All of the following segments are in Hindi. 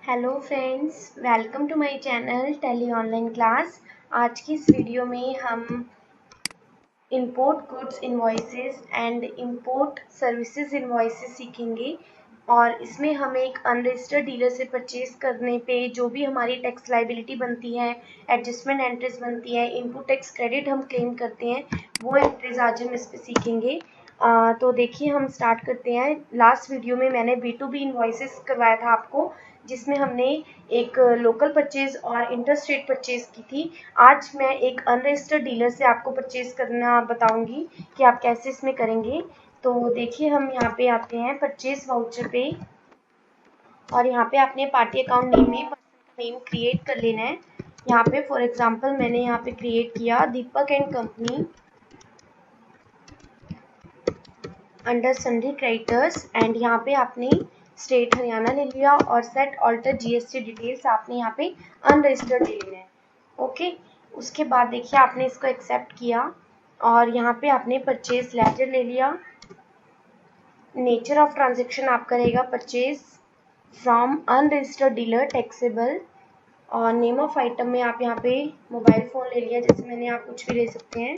Hello friends, welcome to my channel tele online class. आज की इस वीडियो में हम import goods invoices and import services invoices सीखेंगे। और इसमें हमें एक अनरजिस्टर्ड डीलर से परचेज करने पे जो भी हमारी टैक्स लाइबिलिटी बनती है, एडजस्टमेंट एंट्रीज बनती है, इनपुट टैक्स क्रेडिट हम क्लेम करते हैं, वो एंट्रीज आज हम इस पे सीखेंगे। तो देखिए हम स्टार्ट करते हैं। लास्ट वीडियो में मैंने B2B इनवॉइसेस करवाया था आपको, जिसमें हमने एक लोकल परचेज और इंटर स्टेट परचेज की थी। आज मैं एक अनरजिस्टर्ड डीलर से आपको परचेज करना बताऊंगी कि आप कैसे इसमें करेंगे। तो देखिए हम यहाँ पे आते हैं परचेज वाउचर पे, और यहाँ पे आपने पार्टी अकाउंट नेम में पर्सन नेम क्रिएट कर लेना है। यहाँ पे फॉर एग्जांपल मैंने यहाँ पे क्रिएट किया Deepak and company under sundry creditors, and यहाँ पे आपने स्टेट हरियाणा ले लिया और सेट ऑल्टर GST डिटेल्स आपने यहाँ पे अनरजिस्टर्ड ले लेना है। ओके, उसके बाद देखिए आपने इसको एक्सेप्ट किया और यहाँ पे आपने परचेज लेटर ले लिया। नेचर ऑफ ट्रांजेक्शन आप करेगा purchase from unregistered dealer taxable, और नेम ऑफ आइटम में आप यहाँ पे मोबाइल फ़ोन ले लिया, जैसे मैंने आप कुछ भी ले सकते हैं।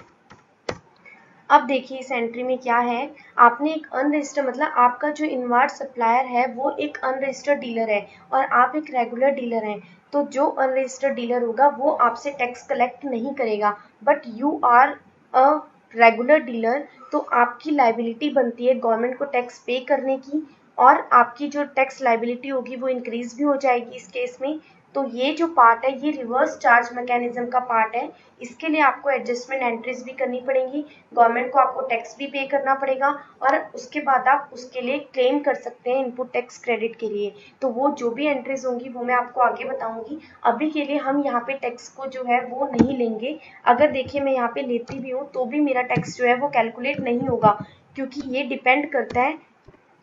अब देखिए इस एंट्री में क्या है, आपने एक अनरजिस्टर्ड मतलब आपका जो इनवार्ड सप्लायर है वो एक अनरजिस्टर्ड डीलर है और आप एक रेगुलर डीलर हैं। तो जो अनरजिस्टर्ड डीलर होगा वो आपसे टैक्स कलेक्ट नहीं करेगा, but you are a regular dealer, तो आपकी लाइबिलिटी बनती है गवर्नमेंट को टैक्स पे करने की, और आपकी जो टैक्स लाइबिलिटी होगी वो इंक्रीज भी हो जाएगी इस केस में। तो ये जो पार्ट है ये रिवर्स चार्ज मैकेनिज्म का पार्ट है। इसके लिए आपको एडजस्टमेंट एंट्रीज भी करनी पड़ेंगी, गवर्नमेंट को आपको टैक्स भी पे करना पड़ेगा, और उसके बाद आप उसके लिए क्लेम कर सकते हैं इनपुट टैक्स क्रेडिट के लिए। तो वो जो भी एंट्रीज होंगी वो मैं आपको आगे बताऊंगी। अभी के लिए हम यहाँ पे टैक्स को जो है वो नहीं लेंगे। अगर देखिए मैं यहाँ पे लेती भी हूँ तो भी मेरा टैक्स जो है वो कैलकुलेट नहीं होगा, क्योंकि ये डिपेंड करता है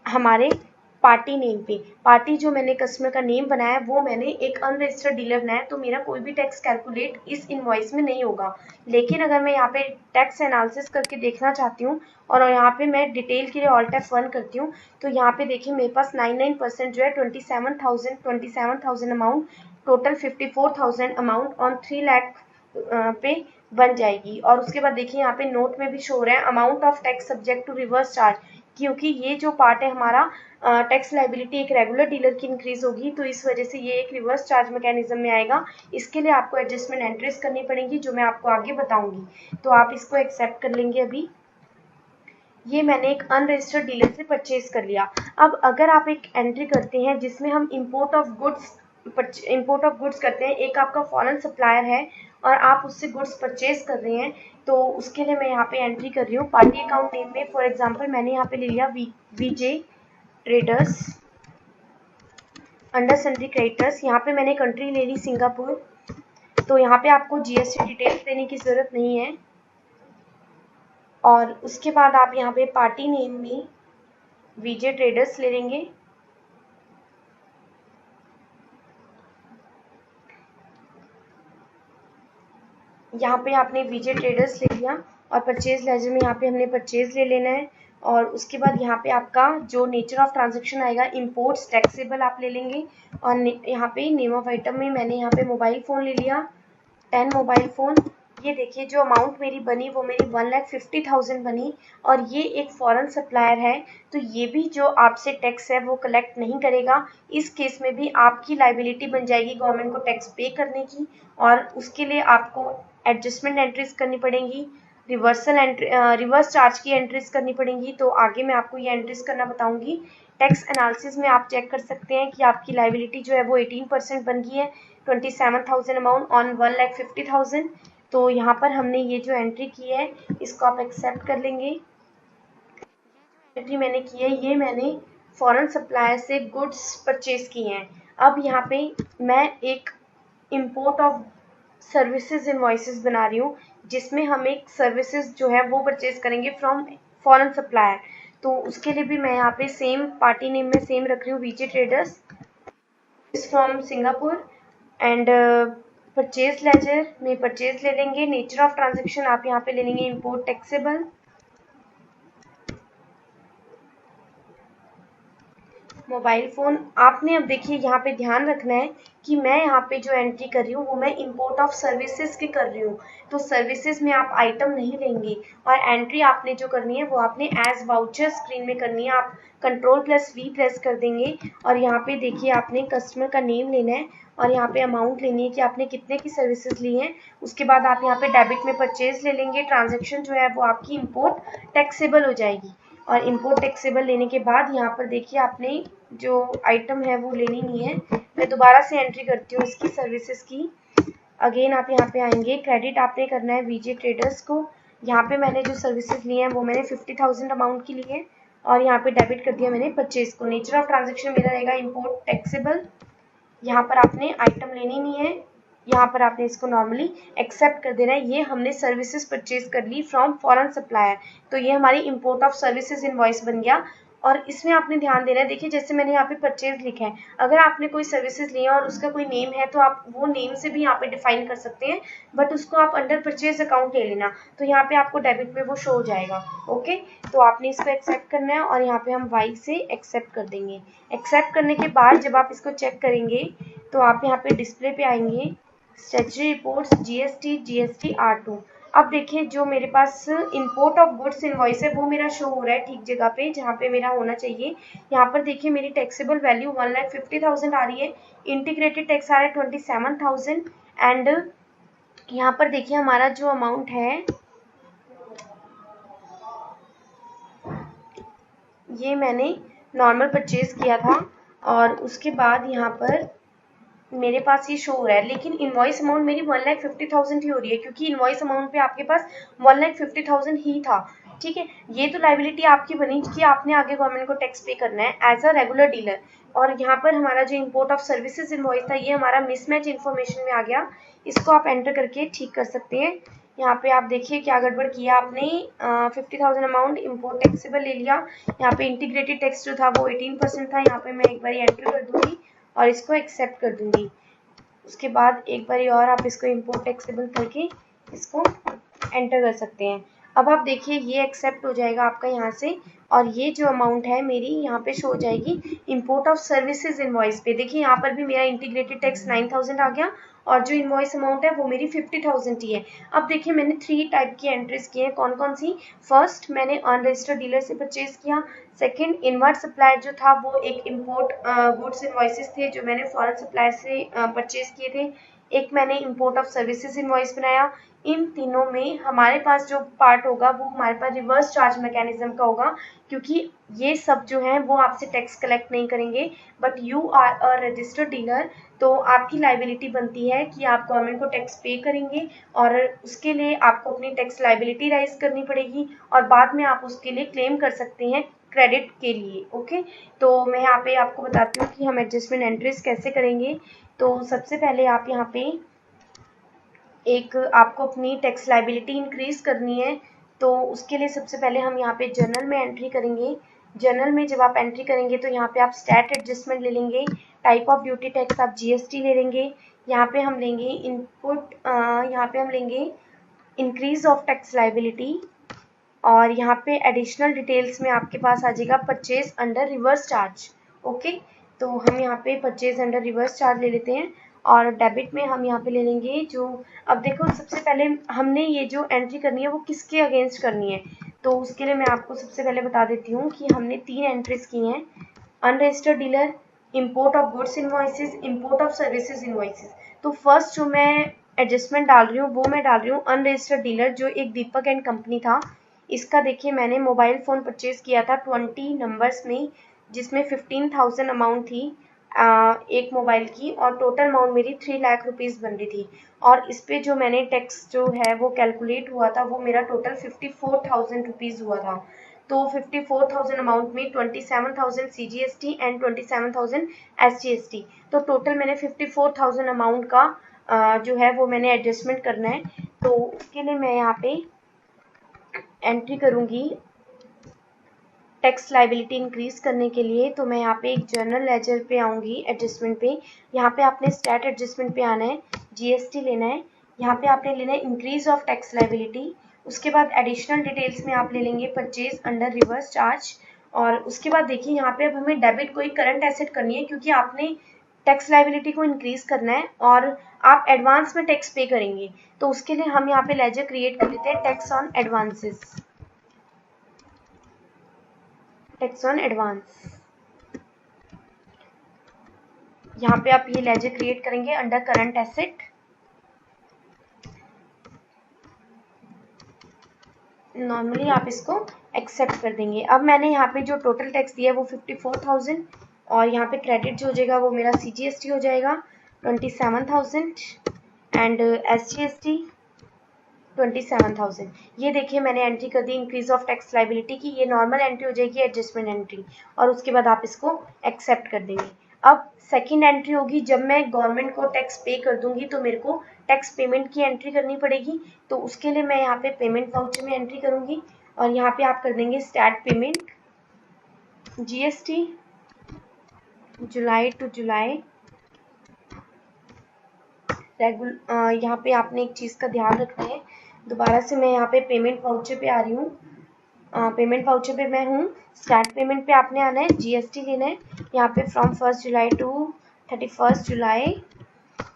हमारे पार्टी नेम पे। पार्टी जो मैंने कस्टमर का नेम बनाया है वो मैंने एक अनरजिस्टर्ड डीलर बनाया है, तो मेरा कोई भी टैक्स कैलकुलेट इस इनवॉइस में नहीं होगा। लेकिन अगर मैं यहाँ पे टैक्स एनालिसिस करके देखना चाहती हूँ और यहाँ पे मैं डिटेल के लिए ऑल्ट F1 करती हूँ, तो यहाँ पे देखिए मेरे पास 99% जो है 27,000 amount, total 54,000 amount on 3 lakh पे बन जाएगी। और उसके बाद देखिए यहाँ पे नोट में भी शो हो रहा है amount of tax subject to reverse charge, क्योंकि ये जो पार्ट है हमारा टैक्स लाइबिलिटी एक रेगुलर डीलर की इंक्रीज होगी, तो इस वजह से ये एक रिवर्स चार्ज मैकेनिज्म में आएगा। इसके लिए आपको एडजस्टमेंट एंट्रीज करनी पड़ेंगी जो मैं आपको आगे बताऊंगी। तो आप इसको एक्सेप्ट कर लेंगे। अभी ये मैंने एक अनरजिस्टर्ड डीलर से परचेज कर लिया। अब अगर आप एक एंट्री करते हैं जिसमें हम इंपोर्ट ऑफ गुड्स करते हैं, एक आपका फॉरेन सप्लायर है और आप उससे गुड्स परचेज कर रहे हैं, तो उसके लिए मैं यहाँ पे एंट्री कर रही हूँ पार्टी अकाउंट नेम में। फॉर एग्जांपल मैंने यहाँ पे ले लिया VJ traders under sundry creditors. यहाँ पे मैंने कंट्री ले ली सिंगापुर, तो यहाँ पे आपको GST डिटेल्स देने की ज़रूरत नहीं है। और उसके बाद आप यहाँ पे पार्टी नेम में VJ ट्रेडर्स ले लेंगे। यहाँ पे आपने VJ ट्रेडर्स ले लिया और परचेज लेजर में यहाँ पे हमने परचेज ले लेना है। और उसके बाद यहाँ पे आपका जो नेचर ऑफ ट्रांजैक्शन आएगा इम्पोर्ट्स टैक्सेबल आप ले लेंगे। और यहाँ पे नेम ऑफ आइटम में मैंने यहाँ पे मोबाइल फ़ोन ले लिया, 10 मोबाइल फ़ोन। ये देखिए जो अमाउंट मेरी बनी वो मेरी 1,50,000 बनी, और ये एक फॉरेन सप्लायर है, तो ये भी जो आपसे टैक्स है वो कलेक्ट नहीं करेगा। इस केस में भी आपकी लाइबिलिटी बन जाएगी गवर्नमेंट को टैक्स पे करने की, और उसके लिए आपको एडजस्टमेंट एंट्रीज करनी पड़ेंगी, रिवर्स चार्ज की एंट्रीज करनी पड़ेंगी। तो आगे मैं आपको ये एंट्रीज करना बताऊंगी। टैक्स एनालिसिस में आप चेक कर सकते हैं कि आपकी लाइबिलिटी जो है वो 18% बन गई है, 27,000 अमाउंट ऑन 1,50,000। तो यहाँ पर हमने ये जो एंट्री की है इसको आप एक्सेप्ट कर लेंगे। एंट्री मैंने की है ये मैंने फॉरेन सप्लायर से गुड्स परचेज की हैं। अब यहाँ पे मैं एक इंपोर्ट ऑफ सर्विसेज इनवॉइसेस बना रही हूँ, जिसमें हम एक सर्विसेज जो है वो परचेज करेंगे फ्रॉम फॉरेन सप्लायर। तो उसके लिए भी मैं यहाँ पे सेम पार्टी नेम में सेम रख रही हूँ, VJ traders from Singapore. And purchase laser में परचेज ले लेंगे। नेचर ऑफ ट्रांजेक्शन आप यहाँ पे ले लेंगे इंपोर्ट टैक्सेबल। मोबाइल फ़ोन आपने अब देखिए यहाँ पे ध्यान रखना है कि मैं यहाँ पे जो एंट्री कर रही हूँ वो मैं इंपोर्ट ऑफ सर्विसेज की कर रही हूँ। तो सर्विसेज में आप आइटम नहीं लेंगे और एंट्री आपने जो करनी है वो आपने एज वाउचर स्क्रीन में करनी है। आप Ctrl+V प्रेस कर देंगे और यहाँ पे देखिए आपने कस्टमर का नेम लेना है और यहाँ पे अमाउंट लेनी है कि आपने कितने की सर्विसेज ली हैं। उसके बाद आप यहाँ पे डेबिट में परचेज ले लेंगे। ट्रांजेक्शन जो है वो आपकी इम्पोर्ट टैक्सेबल हो जाएगी और इम्पोर्ट टैक्सेबल लेने के बाद यहाँ पर देखिए आपने जो आइटम है वो लेनी नहीं है। मैं दोबारा से एंट्री करती हूँ इसकी सर्विसेज की। अगेन आप यहाँ पे आएंगे, क्रेडिट आपने करना है विजय ट्रेडर्स को। यहाँ पे मैंने जो सर्विसेज ली हैं वो मैंने 50,000 अमाउंट की ली है और यहाँ पे डेबिट कर दिया मैंने परचेज को। नेचर ऑफ ट्रांजेक्शन मेरा रहेगा इम्पोर्ट टैक्सेबल। यहाँ पर आपने आइटम लेनी नहीं है, यहाँ पर आपने इसको नॉर्मली एक्सेप्ट कर देना है। ये हमने सर्विसेज परचेज कर ली फ्रॉम फॉरेन सप्लायर, तो ये हमारी इम्पोर्ट ऑफ सर्विसेज इनवॉइस बन गया। और इसमें आपने ध्यान देना है, देखिए जैसे मैंने यहाँ पे परचेज लिखा है, अगर आपने कोई सर्विसेज लिया और उसका कोई नेम है तो आप वो नेम से भी यहाँ पे डिफाइन कर सकते हैं, बट उसको आप अंडर परचेज अकाउंट ले लेना, तो यहाँ पे आपको डेबिट में वो शो हो जाएगा। ओके, तो आपने इसको एक्सेप्ट करना है और यहाँ पे हम वाई से एक्सेप्ट कर देंगे। एक्सेप्ट करने के बाद जब आप इसको चेक करेंगे तो आप यहाँ पे डिस्प्ले पे आएंगे, स्टैट्यूटरी रिपोर्ट्स जीएसटी R2। अब देखिए जो मेरे पास इंपोर्ट ऑफ गुड्स इनवॉइस है वो मेरा शो हो रहा है ठीक जगह पे जहाँ पे मेरा होना चाहिए। यहाँ पर देखिए मेरी टैक्सेबल वैल्यू 1,50,000 आ रही है, इंटीग्रेटेड टैक्स आ रहा है 27,000 एंड यहाँ पर देखिए हमारा जो अमाउंट है ये मैंने नॉर्मल परचेज किया था और उसके बाद यहाँ पर मेरे पास ये शो हो रहा है, लेकिन इनवॉइस अमाउंट मेरी 1,50,000 ही हो रही है क्योंकि इनवॉइस अमाउंट पे आपके पास 1,50,000 ही था। ठीक है, ये तो लाइबिलिटी आपकी बनी कि आपने आगे गवर्नमेंट को टैक्स पे करना है एज अ रेगुलर डीलर। और यहाँ पर हमारा जो इम्पोर्ट ऑफ सर्विसेज इनवॉइस था ये हमारा मिसमैच इन्फॉर्मेशन में आ गया, इसको आप एंटर करके ठीक कर सकते हैं। यहाँ पे आप देखिए क्या गड़बड़ किया आपने, 50,000 अमाउंट इम्पोर्ट टैक्सेबल ले लिया। यहाँ पे इंटीग्रेटेड टैक्स जो था वो 18% था, यहाँ पे मैं एक बार एंटर कर दूंगी और इसको एक्सेप्ट कर दूंगी। उसके बाद एक बार और आप इसको इम्पोर्ट टैक्सेबल करके इसको एंटर कर सकते हैं। अब आप देखिए ये एक्सेप्ट हो जाएगा आपका यहाँ से और ये जो अमाउंट है मेरी यहाँ पे शो हो जाएगी इम्पोर्ट ऑफ सर्विसेज इनवॉइस पे। देखिए यहाँ पर भी मेरा इंटीग्रेटेड टैक्स 9,000 आ गया और जो इनवॉइस अमाउंट है वो मेरी 50,000 ही है। अब देखिए मैंने 3 टाइप की एंट्रीज की हैं, कौन कौन सी। फर्स्ट मैंने अनरजिस्टर्ड डीलर से परचेज किया। सेकंड इनवर्ट सप्लायर जो था वो एक इम्पोर्ट गुड्स इनवॉइसेस थे जो मैंने फॉरेन सप्लायर से परचेज किए थे। एक मैंने इम्पोर्ट ऑफ सर्विसेज इनवॉइस बनाया। इन तीनों में हमारे पास जो पार्ट होगा वो हमारे पास रिवर्स चार्ज मैकेनिज्म का होगा, क्योंकि ये सब जो है वो आपसे टैक्स कलेक्ट नहीं करेंगे, but you are a registered dealer, तो आपकी लाइबिलिटी बनती है कि आप गवर्नमेंट को टैक्स पे करेंगे और उसके लिए आपको अपनी टैक्स लाइबिलिटी राइज करनी पड़ेगी और बाद में आप उसके लिए क्लेम कर सकते हैं क्रेडिट के लिए। ओके, तो मैं यहाँ पे आपको बताती हूँ कि हम एडजस्टमेंट एंट्रीज कैसे करेंगे। तो सबसे पहले आप यहाँ पे एक आपको अपनी टैक्स लाइबिलिटी इंक्रीज करनी है, तो उसके लिए सबसे पहले हम यहाँ पे जर्नल में एंट्री करेंगे। जर्नल में जब आप एंट्री करेंगे तो यहाँ पे आप स्टैट एडजस्टमेंट ले लेंगे, टाइप ऑफ ड्यूटी टैक्स आप जीएसटी ले लेंगे। यहाँ पे हम लेंगे इनपुट, यहाँ पे हम लेंगे इंक्रीज ऑफ टैक्स लाइबिलिटी और यहाँ पे एडिशनल डिटेल्स में आपके पास आ जाएगा purchase under reverse charge. Okay, तो हम यहाँ पे परचेज अंडर रिवर्स चार्ज ले लेते हैं और डेबिट में हम यहाँ पे ले लेंगे जो, अब देखो सबसे पहले हमने ये जो एंट्री करनी है वो किसके अगेंस्ट करनी है, तो उसके लिए मैं आपको सबसे पहले बता देती हूँ कि हमने 3 एंट्रीज की हैं, unregistered dealer, import of goods invoices, import of services invoices. तो फर्स्ट जो मैं एडजस्टमेंट डाल रही हूँ वो मैं डाल रही हूँ अनरजिस्टर्ड डीलर जो एक दीपक एंड कंपनी था। इसका देखिए मैंने मोबाइल फ़ोन परचेज किया था 20 नंबर्स में, जिसमें 15,000 अमाउंट थी एक मोबाइल की और टोटल अमाउंट मेरी 3 लाख रुपीज़ बन रही थी। और इस पे जो मैंने टैक्स जो है वो कैलकुलेट हुआ था वो मेरा टोटल 54,000 रुपीज़ हुआ था। तो 54,000 अमाउंट में 27,000 CGST एंड 27,000 SGST, तो टोटल मैंने 54,000 अमाउंट का जो है वो मैंने एडजस्टमेंट करना है। तो उसके लिए मैं यहाँ पे एंट्री करूँगी टैक्स लाइबिलिटी इंक्रीज करने के लिए, तो मैं यहाँ पे एक जर्नल लेजर पे आऊँगी एडजस्टमेंट पे। यहाँ पे आपने स्टैट एडजस्टमेंट पे आना है, जीएसटी लेना है, यहाँ पे आपने लेना है इंक्रीज ऑफ टैक्स लाइबिलिटी। उसके बाद एडिशनल डिटेल्स में आप ले लेंगे परचेज अंडर रिवर्स चार्ज और उसके बाद देखिए यहाँ पे अब हमें डेबिट कोई करंट एसेट करनी है, क्योंकि आपने टैक्स लायबिलिटी को इंक्रीज करना है और आप एडवांस में टैक्स पे करेंगे। तो उसके लिए हम यहाँ पे लेजर क्रिएट कर लेते हैं, tax on advances, tax on advance. यहाँ पे आप ये लेजर क्रिएट करेंगे अंडर करंट एसेट। नॉर्मली आप इसको एक्सेप्ट कर देंगे। अब मैंने यहाँ पे जो टोटल टैक्स दिया है वो 54,000 और यहाँ पे क्रेडिट जो हो जाएगा वो मेरा CGST हो जाएगा 27,000 एंड SGST 27,000। ये देखिए मैंने एंट्री कर दी इंक्रीज ऑफ टैक्स लायबिलिटी की। ये नॉर्मल एंट्री हो जाएगी, एडजस्टमेंट एंट्री, और उसके बाद आप इसको एक्सेप्ट कर देंगे। अब सेकंड एंट्री होगी, जब मैं गवर्नमेंट को टैक्स पे कर दूंगी तो मेरे को टैक्स पेमेंट की एंट्री करनी पड़ेगी। तो उसके लिए मैं यहाँ पे पेमेंट वाउचर में एंट्री करूंगी और यहाँ पे आप कर देंगे start payment GST July to July. यहाँ पे आपने एक चीज़ का ध्यान रखना है, दोबारा से मैं यहाँ पे पेमेंट वाउचर पे आ रही हूँ। पेमेंट वाउचर पे मैं हूँ, स्टार्ट पेमेंट पे आपने आना है, GST लेना है यहाँ पे from 1 July to 31 July.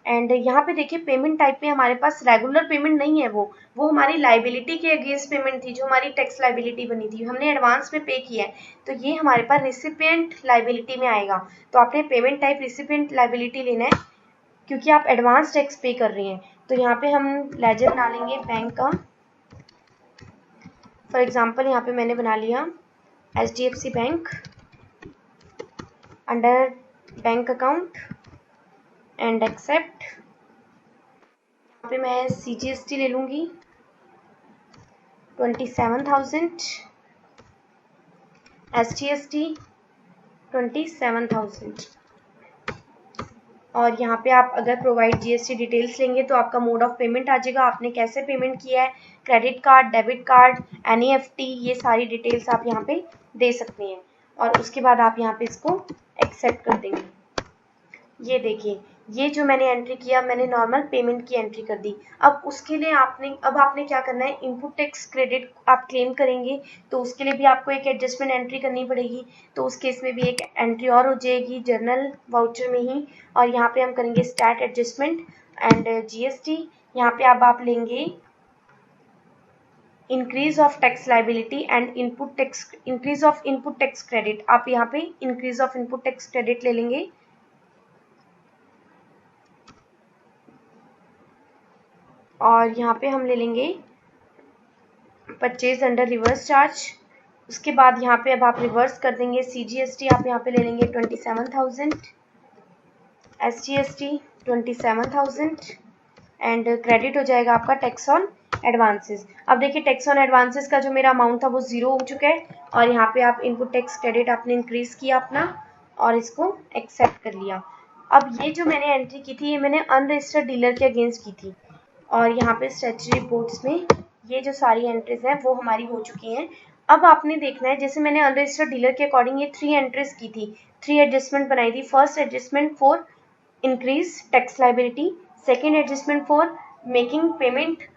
And यहाँ पे देखिए पेमेंट टाइप में हमारे पास रेगुलर पेमेंट नहीं है, वो हमारी लाइबिलिटी के अगेंस्ट पेमेंट थी, जो हमारी टैक्स लाइबिलिटी बनी थी, हमने एडवांस में पे किया है, तो ये हमारे पास रिसिपिएंट लाइबिलिटी में आएगा। तो आपने पेमेंट टाइप रिसिपिएंट लाइबिलिटी लेना है, क्योंकि आप एडवांस टैक्स पे कर रही हैं। तो यहाँ पे हम लेजर बना लेंगे बैंक का। फॉर एग्जांपल यहाँ पे मैंने बना लिया HDFC bank under bank account and except. यहाँ पे मैं CGST ले लूँगी 27,000, SGST 27,000। और यहाँ पे आप अगर प्रोवाइड GST डिटेल्स लेंगे तो आपका मोड ऑफ पेमेंट आ जाएगा, आपने कैसे पेमेंट किया है, credit card, debit card, NEFT, ये सारी डिटेल्स आप यहाँ पे दे सकते हैं। और उसके बाद आप यहाँ पे इसको एक्सेप्ट कर देंगे। ये देखिए ये जो मैंने एंट्री किया, मैंने नॉर्मल पेमेंट की एंट्री कर दी। अब उसके लिए आपने क्या करना है, इनपुट टैक्स क्रेडिट आप क्लेम करेंगे तो उसके लिए भी आपको एक एडजस्टमेंट एंट्री करनी पड़ेगी। तो उस केस में भी एक एंट्री और हो जाएगी जर्नल वाउचर में ही, और यहाँ पे हम करेंगे स्टार्ट एडजस्टमेंट एंड GST। यहाँ पे अब आप लेंगे increase of tax liability and increase of input tax credit. आप यहाँ पे increase of input tax credit ले लेंगे और यहाँ पे हम ले लेंगे परचेज अंडर रिवर्स चार्ज। उसके बाद यहाँ पे अब आप रिवर्स कर देंगे CGST, आप यहाँ पे ले लेंगे 27,000, SGST 27,000 एंड क्रेडिट हो जाएगा आपका टैक्स ऑन एडवांसेस। अब देखिए टैक्स ऑन एडवांसेस का जो मेरा अमाउंट था वो 0 हो चुका है, और यहाँ पे आप इनपुट टैक्स क्रेडिट आपने इंक्रीज किया अपना और इसको एक्सेप्ट कर लिया। अब ये जो मैंने एंट्री की थी ये मैंने अनरजिस्टर्ड डीलर के अगेंस्ट की थी, और यहाँ पे स्टैट्यूटरी रिपोर्ट्स में ये जो सारी एंट्रीज हैं वो हमारी हो चुकी हैं। अब आपने देखना है, जैसे मैंने अनरजिस्टर्ड डीलर के अकॉर्डिंग ये 3 एंट्रीज की थी, 3 एडजस्टमेंट बनाई थी। First adjustment for increase tax liability, second adjustment for making payment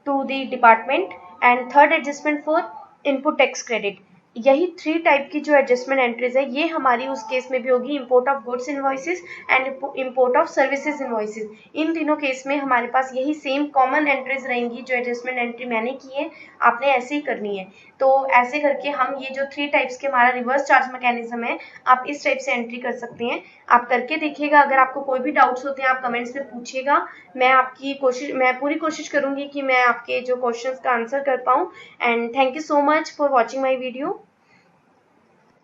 to the department and third adjustment for input tax credit. यही 3 टाइप की जो एडजस्टमेंट एंट्रीज है ये हमारी उस केस में भी होगी, import of goods invoices and import of services invoices. इन तीनों केस में हमारे पास यही सेम कॉमन एंट्रीज रहेंगी। जो एडजस्टमेंट एंट्री मैंने की है आपने ऐसे ही करनी है। तो ऐसे करके हम ये जो 3 टाइप्स के हमारा रिवर्स चार्ज मैकेनिज्म है, आप इस टाइप से एंट्री कर सकते हैं। आप करके देखिएगा, अगर आपको कोई भी डाउट्स होते हैं आप कमेंट्स में पूछिएगा, मैं पूरी कोशिश करूंगी कि मैं आपके जो क्वेश्चंस का आंसर कर पाऊँ। And thank you so much for watching my video.